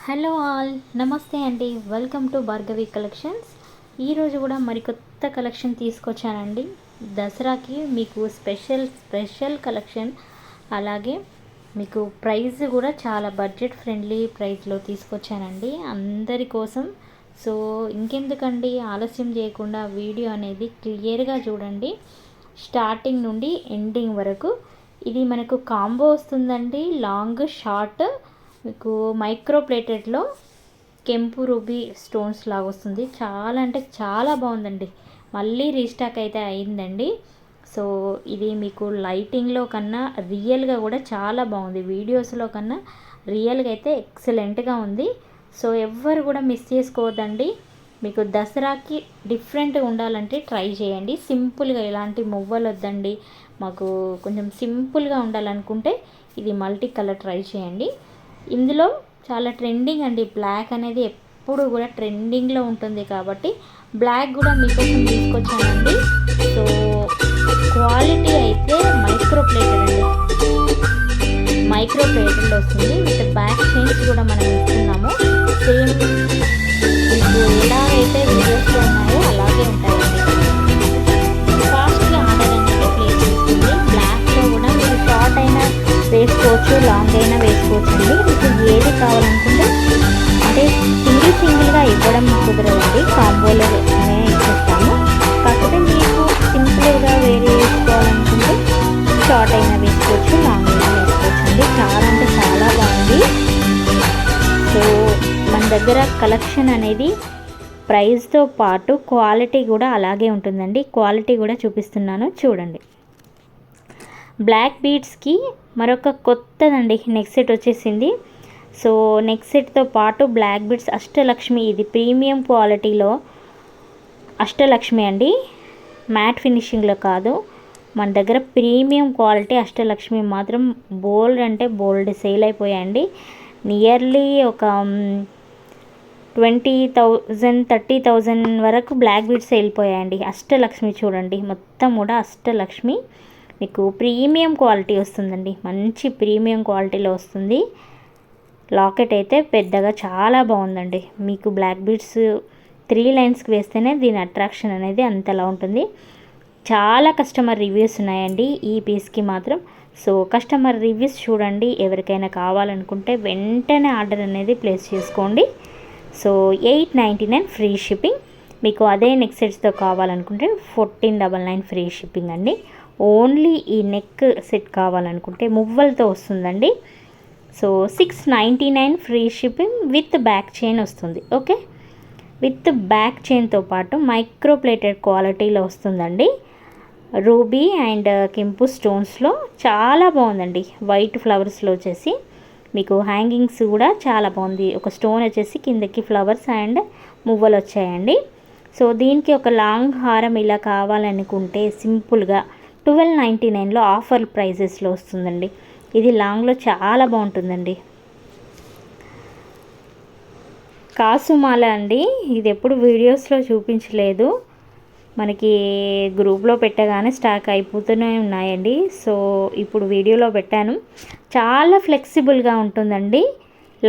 Hello all, నమస్తే అండి. Welcome to Bhargavi collections. ఈరోజు కూడా మరికొత్త కలెక్షన్ తీసుకొచ్చానండి. దసరాకి మీకు స్పెషల్ కలెక్షన్, అలాగే మీకు ప్రైస్ కూడా చాలా బడ్జెట్ ఫ్రెండ్లీ ప్రైస్లో తీసుకొచ్చానండి అందరి కోసం. సో ఇంకెందుకండి ఆలస్యం చేయకుండా వీడియో అనేది క్లియర్గా చూడండి, స్టార్టింగ్ నుండి ఎండింగ్ వరకు. ఇది మనకు కాంబో వస్తుందండి, లాంగ్ షార్ట్. మీకు మైక్రో ప్లేటెడ్లో కెంపు రూబీ స్టోన్స్ లాగా వస్తుంది. చాలా అంటే చాలా బాగుందండి. మళ్ళీ రీస్టాక్ అయితే అయిందండి. సో ఇది మీకు లైటింగ్లో కన్నా రియల్గా కూడా చాలా బాగుంది, వీడియోస్లో కన్నా రియల్గా అయితే ఎక్సలెంట్గా ఉంది. సో ఎవ్వరు కూడా మిస్ చేసుకోవద్దండి. మీకు దసరాకి డిఫరెంట్గా ఉండాలంటే ట్రై చేయండి. సింపుల్గా ఎలాంటి మువ్వలు వద్దండి, మాకు కొంచెం సింపుల్గా ఉండాలనుకుంటే ఇది మల్టీ కలర్ ట్రై చేయండి. ఇందులో చాలా ట్రెండింగ్ అండి, బ్లాక్ అనేది ఎప్పుడు కూడా ట్రెండింగ్లో ఉంటుంది కాబట్టి బ్లాక్ కూడా మీకోసం తీసుకొచ్చానండి. సో క్వాలిటీ అయితే మైక్రో ప్లేటెడ్ అండి, మైక్రో ప్లేటెడ్లో వస్తుంది. విత్ బ్యాక్ చైన్స్ కూడా మనం ఇస్తున్నాము. సేమ్ మీకు ఎలా అయితే వీడియోస్లో ఉన్నాయో అలాగే ఉంటాయండి. ఫాస్ట్గా ఆర్డర్ అనేది ప్లేస్ చేస్తుంది. బ్లాక్లో కూడా మీరు షార్ట్ అయినా వేసుకోవచ్చు, లాంగ్ అయినా వేసుకోవచ్చు అండి. మీకు ఏది కావాలనుకుంటే, అంటే సింగిల్గా ఇవ్వడం కుదరదండి, కాంబోలోనే ఇచ్చేస్తాము. కాకపోతే మీకు సింపుల్గా వేరే వేసుకోవాలనుకుంటే షార్ట్ అయినా వేసుకోవచ్చు, లాంగ్ అయినా వేసుకోవచ్చు అండి. చాలా అంటే చాలా బాగుంది. సో మన దగ్గర కలెక్షన్ అనేది ప్రైస్తో పాటు క్వాలిటీ కూడా అలాగే ఉంటుందండి. క్వాలిటీ కూడా చూపిస్తున్నాను చూడండి. బ్లాక్ బీడ్స్కి మరొక కొత్తదండి నెక్ సెట్ వచ్చేసింది. సో నెక్ సెట్తో పాటు బ్లాక్ బీడ్స్ అష్టలక్ష్మి, ఇది ప్రీమియం క్వాలిటీలో అష్టలక్ష్మి అండి, మ్యాట్ ఫినిషింగ్లో కాదు. మన దగ్గర ప్రీమియం క్వాలిటీ అష్టలక్ష్మి మాత్రం బోల్డ్ అంటే బోల్డ్ సేల్ అయిపోయాయండి. నియర్లీ ఒక 20,000 30,000 వరకు బ్లాక్ బీడ్స్ వెళ్ళిపోయాయండి. అష్టలక్ష్మి చూడండి, మొత్తం కూడా అష్టలక్ష్మి మీకు ప్రీమియం క్వాలిటీ వస్తుందండి, మంచి ప్రీమియం క్వాలిటీలో వస్తుంది. లాకెట్ అయితే పెద్దగా చాలా బాగుందండి. మీకు బ్లాక్ బీడ్స్ 3 లైన్స్కి వేస్తేనే దీని అట్రాక్షన్ అనేది అంతలా ఉంటుంది. చాలా కస్టమర్ రివ్యూస్ ఉన్నాయండి ఈ పీస్కి మాత్రం. సో కస్టమర్ రివ్యూస్ చూడండి, ఎవరికైనా కావాలనుకుంటే వెంటనే ఆర్డర్ అనేది ప్లేస్ చేసుకోండి. So 899 free shipping. మీకు అదే నెక్ సెట్స్తో కావాలనుకుంటే 1499 ఫ్రీ షిప్పింగ్ అండి. ఓన్లీ ఈ నెక్ సెట్ కావాలనుకుంటే మువ్వలతో వస్తుందండి. So 699 free shipping with back chain వస్తుంది. ఓకే, విత్ బ్యాక్ చైన్తో పాటు మైక్రో ప్లేటెడ్ క్వాలిటీలో వస్తుందండి. రూబీ అండ్ కెంపు స్టోన్స్లో చాలా బాగుందండి. వైట్ ఫ్లవర్స్లో వచ్చేసి మీకు హ్యాంగింగ్స్ కూడా చాలా బాగుంది. ఒక స్టోన్ వచ్చేసి కిందకి ఫ్లవర్స్ అండ్ మువ్వలు వచ్చాయండి. సో దీనికి ఒక లాంగ్ హారం ఇలా కావాలనుకుంటే సింపుల్గా 1299లో ఆఫర్ ప్రైజెస్లో వస్తుందండి. ఇది లాంగ్లో చాలా బాగుంటుందండి. కాసుమాల అండి, ఇది ఎప్పుడు వీడియోస్లో చూపించలేదు, మనకి గ్రూప్లో పెట్టగానే స్టాక్ అయిపోతూనే ఉన్నాయండి. సో ఇప్పుడు వీడియోలో పెట్టాను. చాలా ఫ్లెక్సిబుల్గా ఉంటుందండి,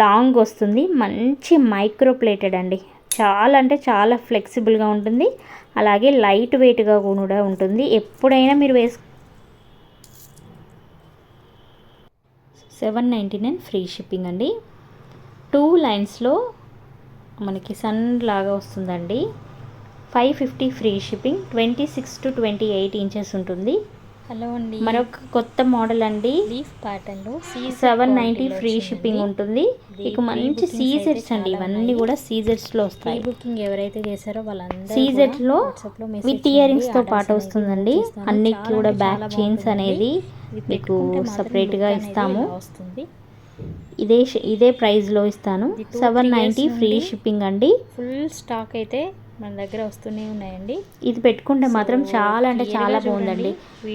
లాంగ్ వస్తుంది, మంచి మైక్రో ప్లేటెడ్ అండి. చాలా అంటే చాలా ఫ్లెక్సిబుల్గా ఉంటుంది, అలాగే లైట్ వెయిట్గా కూడా ఉంటుంది. ఎప్పుడైనా మీరు 799 ఫ్రీ షిప్పింగ్ అండి. 2 లైన్స్లో మనకి సన్ లాగా వస్తుందండి. 550 ఫ్రీ షిప్పింగ్. 26 to 28 ఇంచెస్ ఉంటుంది. హలో అండి, మరొక కొత్త మోడల్ అండి, లీఫ్ ప్యాటర్న్లో 790 ఫ్రీ షిప్పింగ్ ఉంటుంది. మీకు మంచి సీజెట్స్ అండి, ఇవన్నీ కూడా సీజెట్స్లో వస్తాయి. బుకింగ్ ఎవరైతే చేశారో వాళ్ళందరూ సీజెట్లో విత్ ఇయరింగ్స్తో పాటు వస్తుందండి. అన్నిటికీ కూడా బ్యాక్ చైన్స్ అనేది మీకు సపరేట్గా ఇస్తాము. ఇదే ప్రైస్లో ఇస్తాను. 790 ఫ్రీ షిప్పింగ్ అండి. ఫుల్ స్టాక్ అయితే మన దగ్గర వస్తూనే ఉన్నాయండి. ఇది పెట్టుకుంటే మాత్రం చాలా అంటే చాలా బాగుందండి.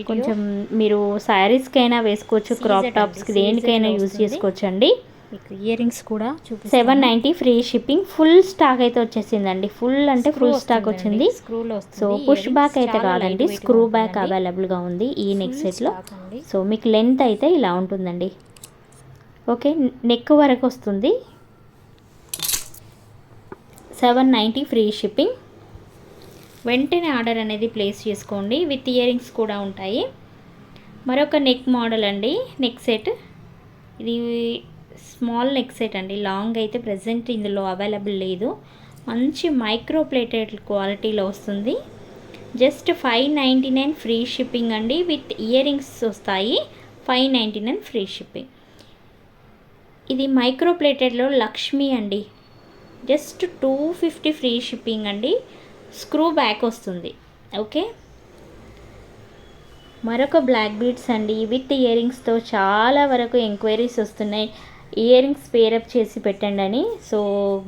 కొంచెం మీరు శారీస్కైనా వేసుకోవచ్చు, క్రాప్ టాప్స్కి దేనికైనా యూజ్ చేసుకోవచ్చు అండి. మీకు ఇయర్ రింగ్స్ కూడా 790 ఫ్రీ షిప్పింగ్. ఫుల్ స్టాక్ అయితే వచ్చేసిందండి, ఫుల్ అంటే ఫుల్ స్టాక్ వచ్చింది. సో పుష్ బ్యాక్ అయితే కాదండి, స్క్రూ బ్యాక్ అవైలబుల్గా ఉంది ఈ నెక్ సెట్లో. సో మీకు లెంత్ అయితే ఇలా ఉంటుందండి. ఓకే, నెక్ వరకు వస్తుంది. 790 ఫ్రీ షిప్పింగ్. వెంటనే ఆర్డర్ అనేది ప్లేస్ చేసుకోండి. విత్ ఇయర్ రింగ్స్ కూడా ఉంటాయి. మరొక నెక్ మోడల్ అండి, నెక్ సెట్. ఇది స్మాల్ నెక్ సెట్ అండి. లాంగ్ అయితే ప్రజెంట్ ఇందులో అవైలబుల్ లేదు. మంచి మైక్రో ప్లేటెడ్ క్వాలిటీలో వస్తుంది. జస్ట్ 599 ఫ్రీ షిప్పింగ్ అండి. విత్ ఇయర్ రింగ్స్ వస్తాయి. 599 ఫ్రీ షిప్పింగ్. ఇది మైక్రో ప్లేటెడ్లో లక్ష్మి అండి. జస్ట్ 250 ఫ్రీ షిప్పింగ్ అండి. స్క్రూ బ్యాక్ వస్తుంది. ఓకే, మరొక బ్లాక్ బీడ్స్ అండి విత్ ఇయర్ రింగ్స్తో చాలా వరకు ఎంక్వైరీస్ వస్తున్నాయి. ఇయర్ రింగ్స్ పేరప్ చేసి పెట్టండి అని. సో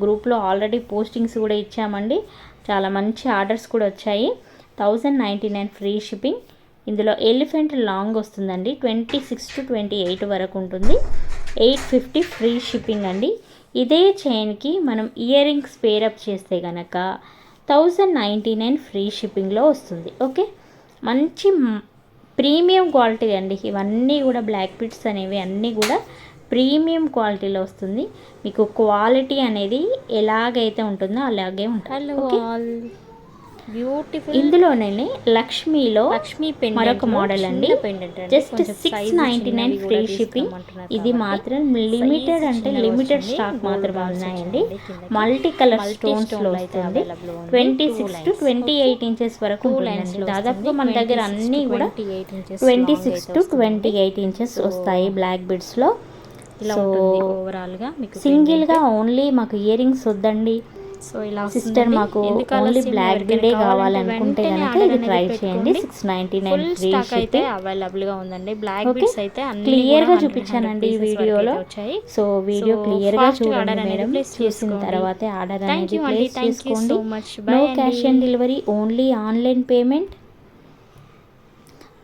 గ్రూప్లో ఆల్రెడీ పోస్టింగ్స్ కూడా ఇచ్చామండి. చాలా మంచి ఆర్డర్స్ కూడా వచ్చాయి. 1099 ఫ్రీ షిప్పింగ్. ఇందులో ఎలిఫెంట్ లాంగ్ వస్తుందండి. 26 to 28 వరకు ఉంటుంది. 850 ఫ్రీ షిప్పింగ్ అండి. ఇదే చైన్కి మనం ఇయర్ రింగ్స్ పేరప్ చేస్తే కనుక 1099 ఫ్రీ షిప్పింగ్లో వస్తుంది. ఓకే, మంచి ప్రీమియం క్వాలిటీ అండి. ఇవన్నీ కూడా బ్లాక్ బీడ్స్ అనేవి అన్నీ కూడా ప్రీమియం క్వాలిటీలో వస్తుంది. మీకు క్వాలిటీ అనేది ఎలాగైతే ఉంటుందో అలాగే ఉంటుంది. బ్యూటిఫుల్. ఇందులోనే లక్ష్మీలో మరొక మోడల్ అండి. Just 699 free shipping. ఇది మాత్రం లిమిటెడ్, అంటే లిమిటెడ్ స్టాక్ మాత్రమే ఉన్నాయండి. మల్టీ కలర్ స్టోన్స్లో వస్తుంది. 26 to 28 ఇంచెస్ వరకు ఉంటుందండి. దాదాపుగా మన దగ్గర అన్నీ కూడా 26 to 28 ఇంచెస్ వస్తాయి బ్లాక్ బీడ్స్లో. సో ఓవరాల్గా మీకు సింగిల్గా ఓన్లీ మాకు ఇయర్ రింగ్స్ వద్దండి, సో ఇలా సిస్టర్ మాకు ఓన్లీ బ్లాక్ బీడే కావాలనుకుంటే కనుక ఇది ట్రై చేయండి. 699 ఫ్రీ అయితే అవైలబుల్గా ఉందండి. బ్లాక్ బీడ్స్ అయితే క్లియర్గా చూపించానండి ఈ వీడియోలో. సో వీడియో క్లియర్గా చూడండి మేడం. చూసిన తర్వాతే ఆర్డర్ అనేది ప్లేస్ చేసుకోండి. No cash on delivery, only online payment.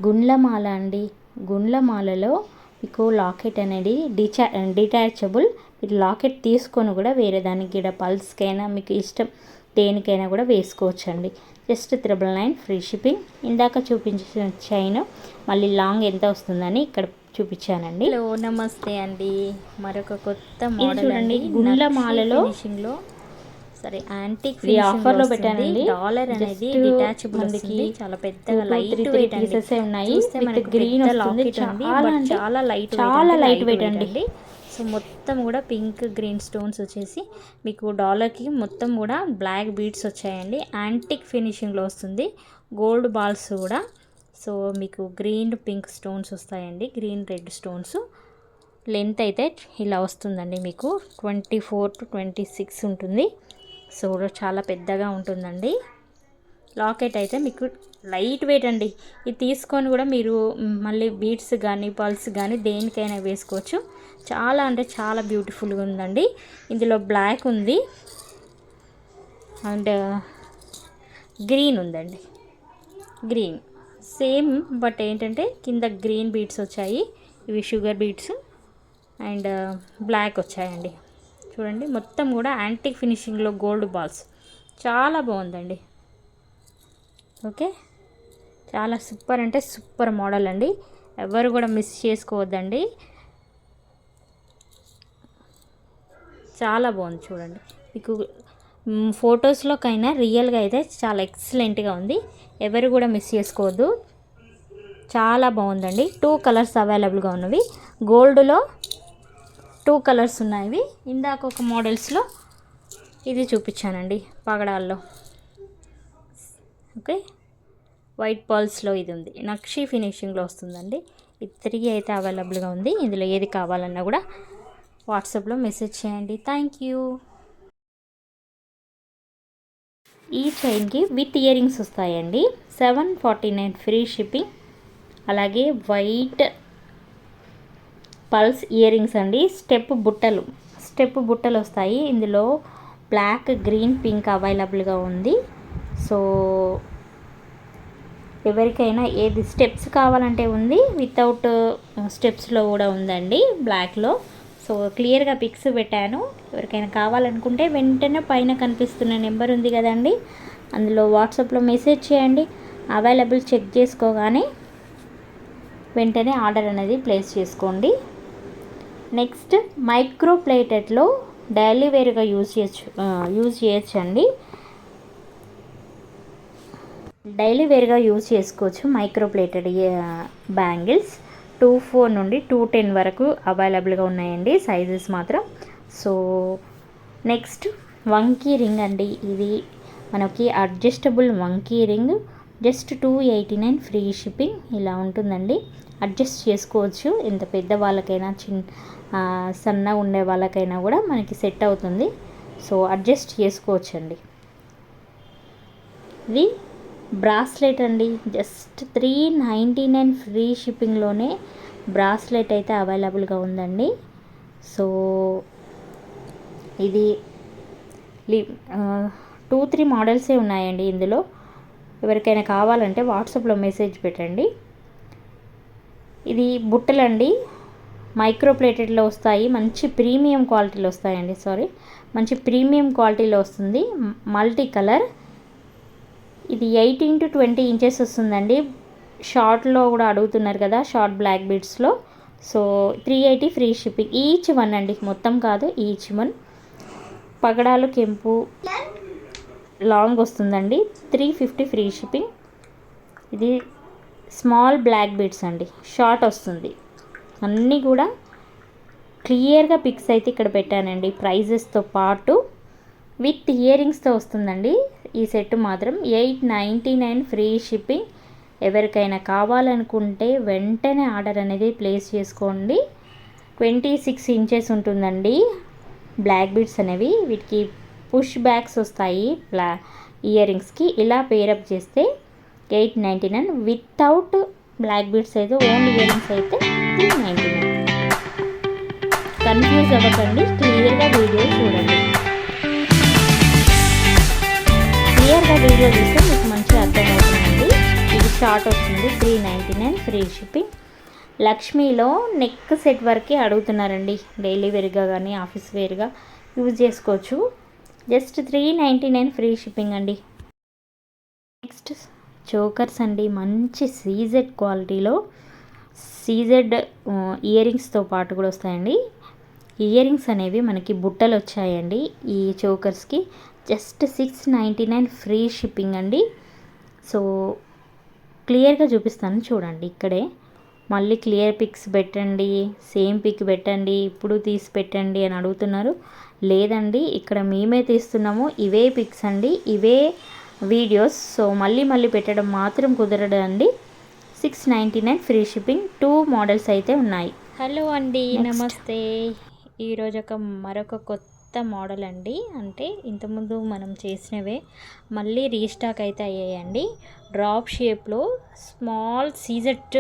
గుండ్లమాల అండి. గుండ్లమాలలో మీకు లాకెట్ అనేది డిటాచబుల్. మీరు లాకెట్ తీసుకొని కూడా వేరే దానికి కూడా పల్స్కైనా మీకు ఇష్టం దేనికైనా కూడా వేసుకోవచ్చు అండి. Just 999 free shipping. ఇందాక చూపించిన చైన్ మళ్ళీ లాంగ్ ఎంత వస్తుందని ఇక్కడ చూపించానండి. హలో, నమస్తే అండి. మరొక కొత్త మోడల్ చూడండి. గుండ్లమాలలో ఫినిషింగ్లో సరే యాంటిక్ ఆఫర్లో పెట్టానండి. డాలర్ అనేది డిటాచబుల్ వస్తుంది. చాలా పెద్దగా లైట్ వెయిట్ పీసెస్ ఉన్నాయి. మనకి గ్రీన్ వస్తుంది. చాలా లైట్ వెయిట్ అండి. సో మొత్తం కూడా పింక్ గ్రీన్ స్టోన్స్ వచ్చేసి మీకు డాలర్కి మొత్తం కూడా బ్లాక్ బీడ్స్ వచ్చాయండి. యాంటిక్ ఫినిషింగ్లో వస్తుంది. గోల్డ్ బాల్స్ కూడా. సో మీకు గ్రీన్ పింక్ స్టోన్స్ వస్తాయండి. Green red stones. లెంత్ అయితే ఇలా వస్తుందండి. మీకు 24 to 26 ఉంటుంది. సో చాలా పెద్దగా ఉంటుందండి. లాకెట్ అయితే మీకు లైట్ వెయిట్ అండి. ఇది తీసుకొని కూడా మీరు మళ్ళీ బీడ్స్ కానీ పల్స్ కానీ దేనికైనా వేసుకోవచ్చు. చాలా అంటే చాలా బ్యూటిఫుల్గా ఉందండి. ఇందులో బ్లాక్ ఉంది అండ్ గ్రీన్ ఉందండి. గ్రీన్ సేమ్, బట్ ఏంటంటే కింద గ్రీన్ బీడ్స్ వచ్చాయి. ఇవి షుగర్ బీడ్స్ అండ్ బ్లాక్ వచ్చాయండి. చూడండి, మొత్తం కూడా యాంటిక్ ఫినిషింగ్లో గోల్డ్ బాల్స్. చాలా బాగుందండి. ఓకే, చాలా సూపర్ అంటే సూపర్ మోడల్ అండి. ఎవరు కూడా మిస్ చేసుకోవద్దండి. చాలా బాగుంది చూడండి. మీకు ఫొటోస్లోకైనా రియల్గా అయితే చాలా ఎక్సలెంట్గా ఉంది. ఎవరు కూడా మిస్ చేసుకోవద్దు. చాలా బాగుందండి. 2 కలర్స్ అవైలబుల్గా ఉన్నవి. గోల్డ్లో 2 కలర్స్ ఉన్నాయి. ఇందాక ఒక మోడల్స్లో ఇది చూపించానండి పగడాల్లో. ఓకే, వైట్ పర్ల్స్లో ఇది ఉంది. నక్షి ఫినిషింగ్లో వస్తుందండి. ఇది 3 అయితే అవైలబుల్గా ఉంది. ఇందులో ఏది కావాలన్నా కూడా వాట్సాప్లో మెసేజ్ చేయండి. Thank you. ఈ చైన్కి విత్ ఇయర్ రింగ్స్ వస్తాయండి. 749 ఫ్రీ షిప్పింగ్. అలాగే వైట్ పల్స్ ఇయర్ రింగ్స్ అండి. స్టెప్ బుట్టలు వస్తాయి. ఇందులో బ్లాక్, గ్రీన్, పింక్ అవైలబుల్గా ఉంది. సో ఎవరికైనా ఏది స్టెప్స్ కావాలంటే ఉంది, వితౌట్ స్టెప్స్లో కూడా ఉందండి బ్లాక్లో. సో క్లియర్గా పిక్స్ పెట్టాను. ఎవరికైనా కావాలనుకుంటే వెంటనే పైన కనిపిస్తున్న నెంబర్ ఉంది కదండి, అందులో వాట్సాప్లో మెసేజ్ చేయండి. అవైలబుల్ చెక్ చేసుకోగానే వెంటనే ఆర్డర్ అనేది ప్లేస్ చేసుకోండి. నెక్స్ట్ మైక్రో ప్లేటెడ్లో డైలీ వేర్గా యూజ్ చేయొచ్చండి. డైలీ వేర్గా యూజ్ చేసుకోవచ్చు. మైక్రో ప్లేటెడ్ బ్యాంగిల్స్ 2.4 నుండి 2.10 వరకు అవైలబుల్గా ఉన్నాయండి సైజెస్ మాత్రం. సో నెక్స్ట్ వంకీ రింగ్ అండి. ఇది మనకి అడ్జస్టబుల్ వంకీ రింగ్, జస్ట్ 289 ఫ్రీ షిప్పింగ్. ఇలా ఉంటుందండి. అడ్జస్ట్ చేసుకోవచ్చు. ఎంత పెద్ద వాళ్ళకైనా సన్న ఉండే వాళ్ళకైనా కూడా మనకి సెట్ అవుతుంది. సో అడ్జస్ట్ చేసుకోవచ్చండి. ఇది బ్రాస్లెట్ అండి. జస్ట్ 399 ఫ్రీ షిప్పింగ్లోనే బ్రాస్లెట్ అయితే అవైలబుల్గా ఉందండి. సో ఇది 2-3 మోడల్సే ఉన్నాయండి ఇందులో. ఎవరికైనా కావాలంటే వాట్సాప్లో మెసేజ్ పెట్టండి. ఇది బుట్టలండి. మైక్రో ప్లేటెడ్లో వస్తాయి. మంచి ప్రీమియం క్వాలిటీలో వస్తాయండి. మంచి ప్రీమియం క్వాలిటీలో వస్తుంది. Multi colour. ఇది 18 to 20 ఇంచెస్ వస్తుందండి. షార్ట్లో కూడా అడుగుతున్నారు కదా, షార్ట్ బ్లాక్ బీడ్స్లో. So 380 free shipping. Each one అండి, మొత్తం కాదు, ఈచ్ వన్. పగడాలు కెంపు లాంగ్ వస్తుందండి. 350 ఫ్రీ షిప్పింగ్. ఇది స్మాల్ బ్లాక్ బీడ్స్ అండి, షార్ట్ వస్తుంది. అన్నీ కూడా క్లియర్గా పిక్స్ అయితే ఇక్కడ పెట్టానండి ప్రైజెస్తో పాటు. విత్ ఇయర్ రింగ్స్తో వస్తుందండి ఈ సెట్ మాత్రం. 899 ఫ్రీ షిప్పింగ్. ఎవరికైనా కావాలనుకుంటే వెంటనే ఆర్డర్ అనేది ప్లేస్ చేసుకోండి. 26 ఇంచెస్ ఉంటుందండి బ్లాక్ బీడ్స్ అనేవి. వీటికి పుష్ బ్యాక్స్ వస్తాయి ఇయర్ రింగ్స్కి. ఇలా పేరప్ చేస్తే 899. వితౌట్ బ్లాక్ బీడ్స్ అయితే, ఓన్లీ ఇయర్ రింగ్స్ అయితే 399. కన్ఫ్యూజ్ అవ్వకండి, క్లియర్గా వీడియో చూడండి. క్లియర్గా వీడియో చూస్తే మీకు మంచిగా అర్థమవుతుందండి. ఇది షార్ట్ వస్తుంది. 399 ఫ్రీ షిప్పింగ్. లక్ష్మీలో నెక్ సెట్ వరకే అడుగుతున్నారండి. డైలీ వేర్గా కానీ ఆఫీస్ వేర్గా యూజ్ చేసుకోవచ్చు. జస్ట్ 399 ఫ్రీ షిప్పింగ్ అండి. నెక్స్ట్ చోకర్స్ అండి. మంచి సీజెడ్ క్వాలిటీలో సీజెడ్ ఇయర్ రింగ్స్తో పాటు కూడా వస్తాయండి. ఇయర్ రింగ్స్ అనేవి మనకి బుట్టలు వచ్చాయండి ఈ చోకర్స్కి. జస్ట్ 699 ఫ్రీ షిప్పింగ్ అండి. సో క్లియర్గా చూపిస్తాను చూడండి. ఇక్కడే మళ్ళీ క్లియర్ పిక్స్ పెట్టండి, సేమ్ పిక్ పెట్టండి, ఇప్పుడు తీసి పెట్టండి అని అడుగుతున్నారు. లేదండి, ఇక్కడ మేమే తీస్తున్నాము. ఇవే పిక్స్ అండి, ఇవే వీడియోస్. సో మళ్ళీ పెట్టడం మాత్రం కుదరదండి. 699 ఫ్రీ షిప్పింగ్. 2 మోడల్స్ అయితే ఉన్నాయి. హలో అండి, నమస్తే. ఈరోజు మరొక కొత్త మోడల్ అండి. అంటే ఇంతకుముందు మనం చేసినవే మళ్ళీ రీస్టాక్ అయితే అయ్యాయండి. డ్రాప్ షేప్లో స్మాల్ సీజెట్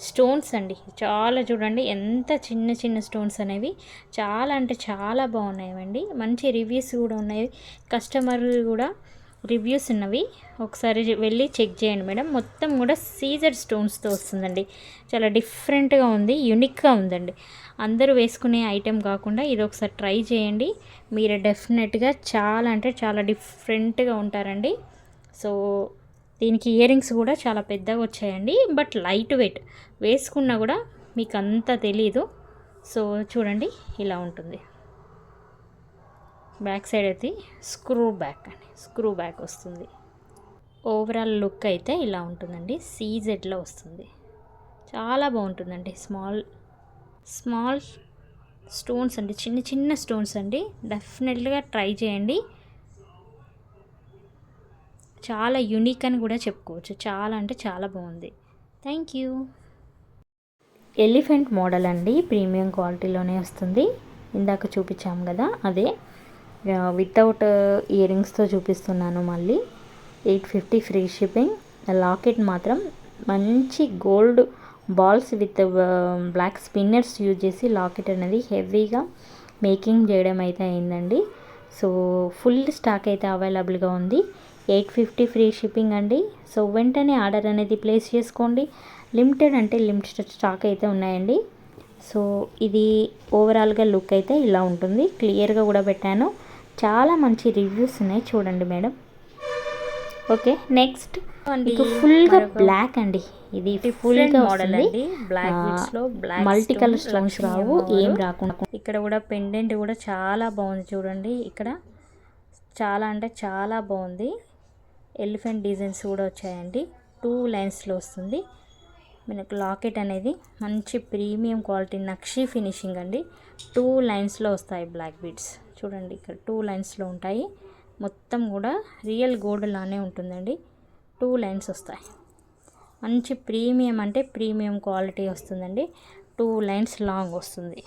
స్టోన్స్ అండి. చాలా చూడండి ఎంత చిన్న స్టోన్స్ అనేవి. చాలా అంటే చాలా బాగున్నాయండి. మంచి రివ్యూస్ కూడా ఉన్నాయి. కస్టమర్ కూడా రివ్యూస్ ఉన్నవి. ఒకసారి వెళ్ళి చెక్ చేయండి మేడం. మొత్తం కూడా సీజర్ స్టోన్స్తో వస్తుందండి. చాలా డిఫరెంట్గా ఉంది, యూనిక్గా ఉందండి. అందరూ వేసుకునే ఐటెం కాకుండా ఇది ఒకసారి ట్రై చేయండి. మీరు డెఫినెట్గా చాలా అంటే చాలా డిఫరెంట్గా ఉంటారండి. సో దీనికి ఇయర్ రింగ్స్ కూడా చాలా పెద్దగా వచ్చాయండి. బట్ లైట్ వెయిట్, వేసుకున్నా కూడా మీకు అంత తెలీదు. సో చూడండి, ఇలా ఉంటుంది. బ్యాక్ సైడ్ అయితే స్క్రూ బ్యాక్ వస్తుంది. ఓవరాల్ లుక్ అయితే ఇలా ఉంటుందండి. సీజెడ్లో వస్తుంది. చాలా బాగుంటుందండి. స్మాల్ స్టోన్స్ అండి, చిన్న స్టోన్స్ అండి. డెఫినెట్గా ట్రై చేయండి. చాలా యూనిక్ అని కూడా చెప్పుకోవచ్చు. చాలా అంటే చాలా బాగుంది. Thank you. ఎలిఫెంట్ మోడల్ అండి. ప్రీమియం క్వాలిటీలోనే వస్తుంది. ఇందాక చూపించాము కదా, అదే వితౌట్ ఇయర్ రింగ్స్తో చూపిస్తున్నాను. మళ్ళీ 850 ఫ్రీ షిప్పింగ్. లాకెట్ మాత్రం మంచి gold balls with black spinners use చేసి లాకెట్ అనేది హెవీగా మేకింగ్ చేయడం అయితే అయిందండి. సో ఫుల్ స్టాక్ అయితే అవైలబుల్గా ఉంది. 850 ఫ్రీ షిప్పింగ్ అండి. సో వెంటనే ఆర్డర్ అనేది ప్లేస్ చేసుకోండి. లిమిటెడ్ స్టాక్ అయితే ఉన్నాయండి. సో ఇది ఓవరాల్గా లుక్ అయితే ఇలా ఉంటుంది. క్లియర్గా కూడా పెట్టాను. చాలా మంచి రివ్యూస్ ఉన్నాయి చూడండి మేడం. ఓకే నెక్స్ట్ మీకు ఫుల్గా బ్లాక్ అండి, ఇది ఫుల్గా మోడల్ వస్తుంది. అండి. బ్లాక్ బీడ్స్ లో బ్లాక్ మల్టీ కలర్ స్టోన్స్ రావు, ఏం రాకుండా. ఇక్కడ కూడా పెండెంట్ కూడా చాలా బాగుంది చూడండి. ఇక్కడ చాలా అంటే చాలా బాగుంది. ఎలిఫెంట్ డిజైన్స్ కూడా వచ్చాయండి. 2 లైన్స్లో వస్తుంది మనకు. లాకెట్ అనేది మంచి ప్రీమియం క్వాలిటీ నక్షి ఫినిషింగ్ అండి. 2 లైన్స్లో వస్తాయి బ్లాక్ బీడ్స్ చూడండి. ఇక్కడ 2 లైన్స్లో ఉంటాయి. మొత్తం కూడా రియల్ గోల్డ్ లానే ఉంటుందండి. 2 లైన్స్ వస్తాయి. మంచి ప్రీమియం అంటే ప్రీమియం క్వాలిటీ వస్తుందండి. 2 లైన్స్ లాంగ్ వస్తుంది.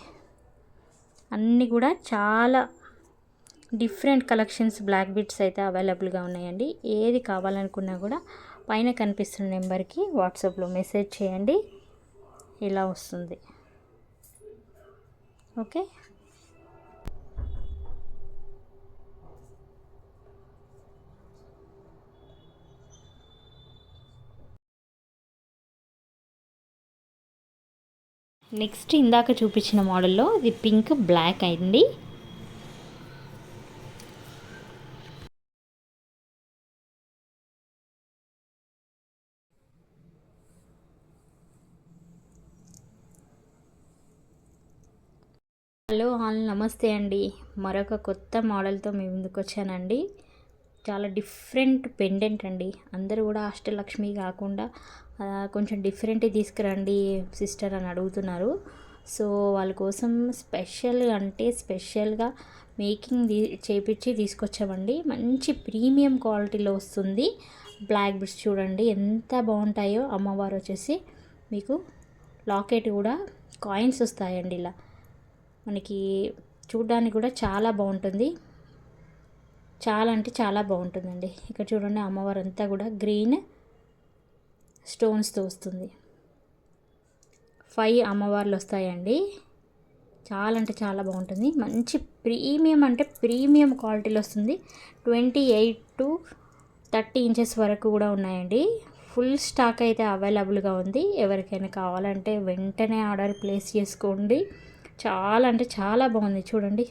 అన్నీ కూడా చాలా డిఫరెంట్ కలెక్షన్స్ బ్లాక్ బీడ్స్ అయితే అవైలబుల్గా ఉన్నాయండి. ఏది కావాలనుకున్నా కూడా పైన కనిపిస్తున్న నెంబర్కి వాట్సాప్లో మెసేజ్ చేయండి. ఇలా వస్తుంది. ఓకే. నెక్స్ట్ ఇందాక చూపించిన మోడల్లో ఇది పింక్ బ్లాక్ అయింది. హలో ఆల్, నమస్తే అండి. మరొక కొత్త మోడల్తో మీ ముందుకు వచ్చానండి. చాలా డిఫరెంట్ పెండెంట్ అండి. అందరూ కూడా అష్టలక్ష్మి కాకుండా కొంచెం డిఫరెంట్ తీసుకురండి సిస్టర్ అని అడుగుతున్నారు. సో వాళ్ళ కోసం స్పెషల్గా మేకింగ్ చేపించి తీసుకొచ్చామండి. మంచి ప్రీమియం క్వాలిటీలో వస్తుంది. బ్లాక్ బీడ్స్ చూడండి ఎంత బాగుంటాయో. అమ్మవారు వచ్చేసి మీకు లాకెట్ కూడా కాయిన్స్ వస్తాయండి. ఇలా మనకి చూడడానికి కూడా చాలా బాగుంటుంది. చాలా అంటే చాలా బాగుంటుందండి. ఇక్కడ చూడండి అమ్మవారు అంతా కూడా గ్రీన్ స్టోన్స్తో వస్తుంది. 5 అమ్మవార్లు వస్తాయండి. చాలా అంటే చాలా బాగుంటుంది. మంచి ప్రీమియం అంటే ప్రీమియం క్వాలిటీలో వస్తుంది. 28 to 30 ఇంచెస్ వరకు కూడా ఉన్నాయండి. ఫుల్ స్టాక్ అయితే అవైలబుల్గా ఉంది. ఎవరికైనా కావాలంటే వెంటనే ఆర్డర్ ప్లేస్ చేసుకోండి. చాలా అంటే చాలా బాగుంది చూడండి.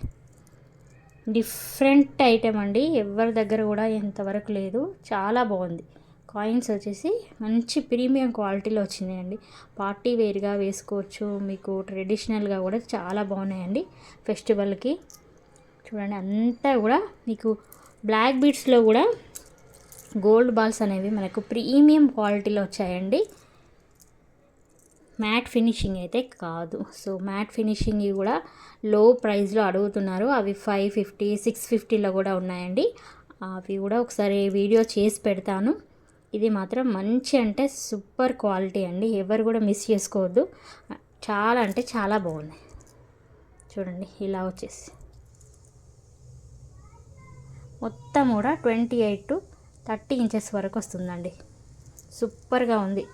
డిఫరెంట్ ఐటెం అండి. ఎవరి దగ్గర కూడా ఎంతవరకు లేదు. చాలా బాగుంది. కాయిన్స్ వచ్చేసి మంచి ప్రీమియం క్వాలిటీలో వచ్చినాయండి. పార్టీ వేర్గా వేసుకోవచ్చు. మీకు ట్రెడిషనల్గా కూడా చాలా బాగున్నాయండి ఫెస్టివల్కి. చూడండి అంతా కూడా మీకు బ్లాక్ బీడ్స్లో కూడా గోల్డ్ బాల్స్ అనేవి మనకు ప్రీమియం క్వాలిటీలో వచ్చాయండి. మ్యాట్ ఫినిషింగ్ అయితే కాదు. సో మ్యాట్ ఫినిషింగ్ కూడా లో ప్రైస్లో అడుగుతున్నారు. అవి 550, 650లో కూడా ఉన్నాయండి. అవి కూడా ఒకసారి వీడియో చేసి పెడతాను. ఇది మాత్రం మంచి అంటే సూపర్ క్వాలిటీ అండి. ఎవరు కూడా మిస్ చేసుకోవద్దు. చాలా అంటే చాలా బాగుంది చూడండి. ఇలా వచ్చేసి మొత్తం కూడా 28 to 30 ఇంచెస్ వరకు వస్తుందండి. సూపర్గా ఉంది.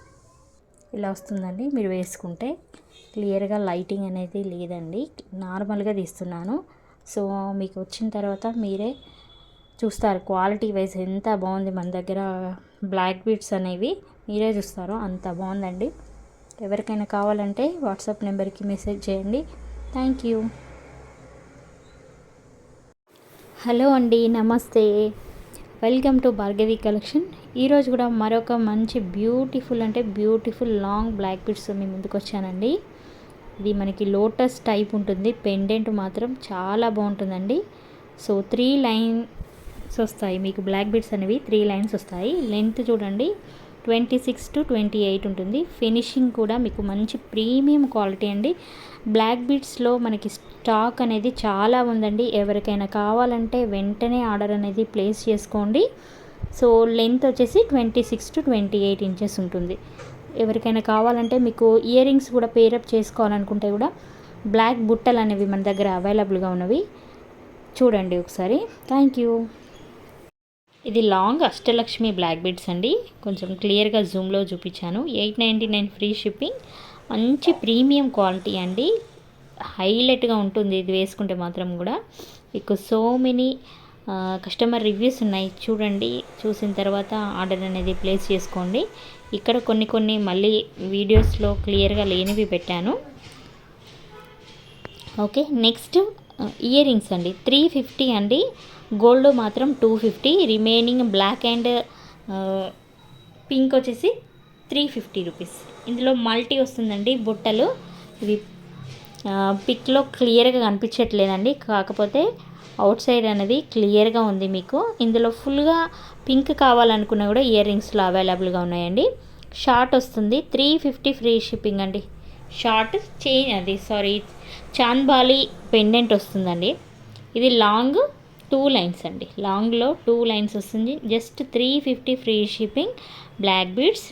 ఇలా వస్తుందండి. మీరు వేసుకుంటే క్లియర్గా లైటింగ్ అనేది లేదండి. నార్మల్గా తీస్తున్నాను. సో మీకు వచ్చిన తర్వాత మీరే చూస్తారు క్వాలిటీ వైజ్ ఎంత బాగుంది. మన దగ్గర బ్లాక్ బీడ్స్ అనేవి మీరే చూస్తారు. అంత బాగుందండి. ఎవరికైనా కావాలంటే వాట్సాప్ నెంబర్కి మెసేజ్ చేయండి. Thank you. హలో అండి, నమస్తే. Welcome to Bhargavi collection. ఈరోజు కూడా మరొక మంచి బ్యూటిఫుల్ అంటే బ్యూటిఫుల్ లాంగ్ బ్లాక్ బీడ్స్ మీ ముందుకు వచ్చానండి. ఇది మనకి లోటస్ టైప్ ఉంటుంది. పెండెంట్ మాత్రం చాలా బాగుంటుందండి. సో 3 లైన్స్ వస్తాయి మీకు. బ్లాక్ బీడ్స్ అనేవి 3 లైన్స్ వస్తాయి. లెంత్ చూడండి 26 to 28 ఉంటుంది. ఫినిషింగ్ కూడా మీకు మంచి ప్రీమియం క్వాలిటీ అండి. బ్లాక్ బీడ్స్లో మనకి స్టాక్ అనేది చాలా ఉందండి. ఎవరికైనా కావాలంటే వెంటనే ఆర్డర్ అనేది ప్లేస్ చేసుకోండి. సో లెంత్ వచ్చేసి 26 to 28 ఇంచెస్ ఉంటుంది. ఎవరికైనా కావాలంటే మీకు ఇయర్ రింగ్స్ కూడా పేరప్ చేసుకోవాలనుకుంటే కూడా బ్లాక్ బుట్టలు అనేవి మన దగ్గర అవైలబుల్గా ఉన్నవి. చూడండి ఒకసారి. Thank you. ఇది లాంగ్ అష్టలక్ష్మి బ్లాక్ బీడ్స్ అండి. కొంచెం క్లియర్గా జూమ్లో చూపించాను. 899 ఫ్రీ షిప్పింగ్. మంచి ప్రీమియం క్వాలిటీ అండి. హైలైట్గా ఉంటుంది ఇది వేసుకుంటే మాత్రం కూడా. మీకు సో మెనీ కస్టమర్ రివ్యూస్ ఉన్నాయి చూడండి. చూసిన తర్వాత ఆర్డర్ అనేది ప్లేస్ చేసుకోండి. ఇక్కడ కొన్ని మళ్ళీ వీడియోస్లో క్లియర్గా లేనివి పెట్టాను. ఓకే. నెక్స్ట్ ఇయర్ రింగ్స్ అండి. 350 అండి. గోల్డ్ మాత్రం 250. రిమైనింగ్ బ్లాక్ అండ్ పింక్ వచ్చేసి 350 రూపీస్. ఇందులో మల్టీ వస్తుందండి బుట్టలు. ఇవి పిక్లో క్లియర్గా కనిపించట్లేదండి, కాకపోతే అవుట్ సైడ్ అనేది క్లియర్గా ఉంది మీకు. ఇందులో ఫుల్గా పింక్ కావాలనుకున్నా కూడా ఇయర్ రింగ్స్లో అవైలబుల్గా ఉన్నాయండి. షార్ట్ వస్తుంది 350 ఫ్రీ షిప్పింగ్ అండి. షార్ట్ చాన్బాలి పెండెంట్ వస్తుందండి. ఇది లాంగ్ 2 లైన్స్ అండి. లాంగ్లో 2 లైన్స్ వస్తుంది. Just 350 free shipping. Black beads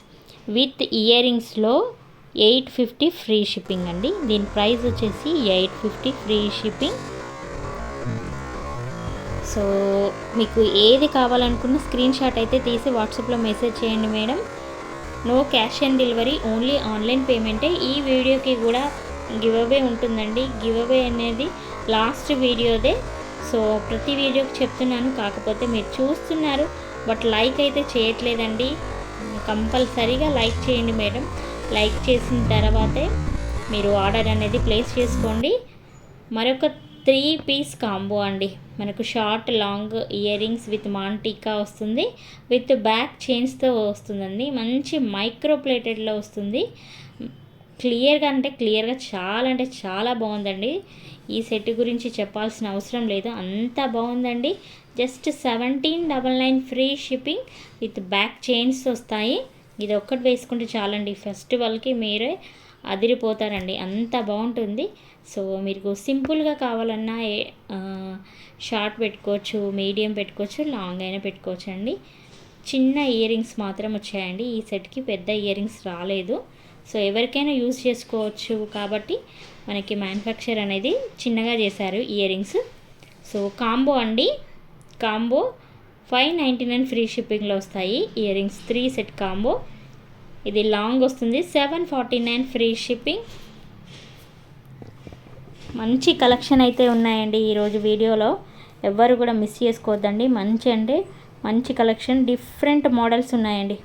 with ear రింగ్స్లో 850 ఫ్రీ షిప్పింగ్ అండి. దీని ప్రైస్ వచ్చేసి 850 ఫ్రీ షిప్పింగ్. సో మీకు ఏది కావాలనుకున్న స్క్రీన్ షాట్ అయితే తీసి వాట్సాప్లో మెసేజ్ చేయండి madam. No cash on delivery, only online పేమెంటే. ఈ వీడియోకి కూడా గివ్ అవే ఉంటుందండి. గివ్ అవే అనేది లాస్ట్ వీడియోదే. సో ప్రతి వీడియోకి చెప్తున్నాను, కాకపోతే మీరు చూస్తున్నారు బట్ లైక్ అయితే చేయట్లేదండి. కంపల్సరీగా లైక్ చేయండి మేడం. లైక్ చేసిన తర్వాతే మీరు ఆర్డర్ అనేది ప్లేస్ చేసుకోండి. మరొక 3 పీస్ కాంబో అండి. మనకు short long ear rings with మాంటికా వస్తుంది, విత్ బ్యాక్ చైన్స్తో వస్తుందండి. మంచి మైక్రో ప్లేటెడ్లో వస్తుంది. క్లియర్గా అంటే చాలా బాగుందండి. ఈ సెట్ గురించి చెప్పాల్సిన అవసరం లేదు, అంత బాగుందండి. Just 1799 free shipping with back chains వస్తాయి. ఇది ఒక్కటి వేసుకుంటే చాలండి, ఫెస్టివల్కి మీరే అదిరిపోతారండి, అంత బాగుంటుంది. సో మీరు సింపుల్గా కావాలన్నా షార్ట్ పెట్టుకోవచ్చు, మీడియం పెట్టుకోవచ్చు, లాంగ్ అయినా పెట్టుకోవచ్చు అండి. చిన్న ఇయర్ రింగ్స్ మాత్రం వచ్చాయండి ఈ సెట్కి, పెద్ద ఇయర్ రింగ్స్ రాలేదు. సో ఎవరికైనా యూజ్ చేసుకోవచ్చు కాబట్టి మనకి మ్యానుఫ్యాక్చర్ అనేది చిన్నగా చేశారు ఇయర్ రింగ్స్. సో కాంబో అండి, కాంబో 599 ఫ్రీ షిప్పింగ్లో వస్తాయి ఇయర్ రింగ్స్. 3 set combo. ఇది లాంగ్ వస్తుంది 749 ఫ్రీ షిప్పింగ్. మంచి కలెక్షన్ అయితే ఉన్నాయండి ఈరోజు వీడియోలో, ఎవ్వరు కూడా మిస్ చేసుకోవద్దండి. మంచి కలెక్షన్, డిఫరెంట్ మోడల్స్ ఉన్నాయండి.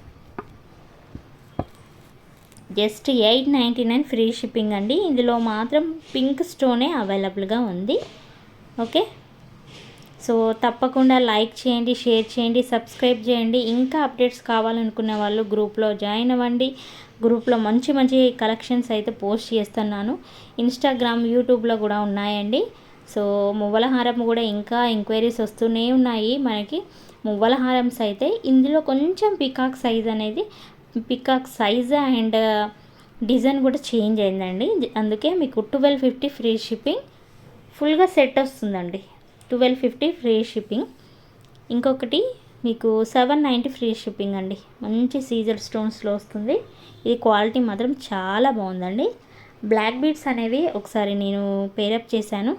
జస్ట్ 899 ఫ్రీ షిప్పింగ్ అండి. ఇందులో మాత్రం పింక్ స్టోనే అవైలబుల్గా ఉంది. ఓకే, సో తప్పకుండా లైక్ చేయండి, షేర్ చేయండి, సబ్స్క్రైబ్ చేయండి. ఇంకా అప్డేట్స్ కావాలనుకున్న వాళ్ళు గ్రూప్లో జాయిన్ అవ్వండి. గ్రూప్లో మంచి కలెక్షన్స్ అయితే పోస్ట్ చేస్తున్నాను. ఇన్స్టాగ్రామ్, యూట్యూబ్లో కూడా ఉన్నాయండి. సో మువ్వల హారం కూడా ఇంకా ఎంక్వైరీస్ వస్తూనే ఉన్నాయి మనకి. మువ్వల హారమ్స్ అయితే ఇందులో కొంచెం పికాక్ సైజ్ అండ్ డిజైన్ కూడా చేంజ్ అయిందండి. అందుకే మీకు 1250 ఫ్రీ షిప్పింగ్. ఫుల్గా సెట్ వస్తుందండి, 1250 ఫ్రీ షిప్పింగ్. ఇంకొకటి మీకు 790 ఫ్రీ షిప్పింగ్ అండి. మంచి సీజర్ స్టోన్స్లో వస్తుంది. ఇది క్వాలిటీ మాత్రం చాలా బాగుందండి. బ్లాక్ బీడ్స్ అనేవి ఒకసారి నేను పేరప్ చేశాను.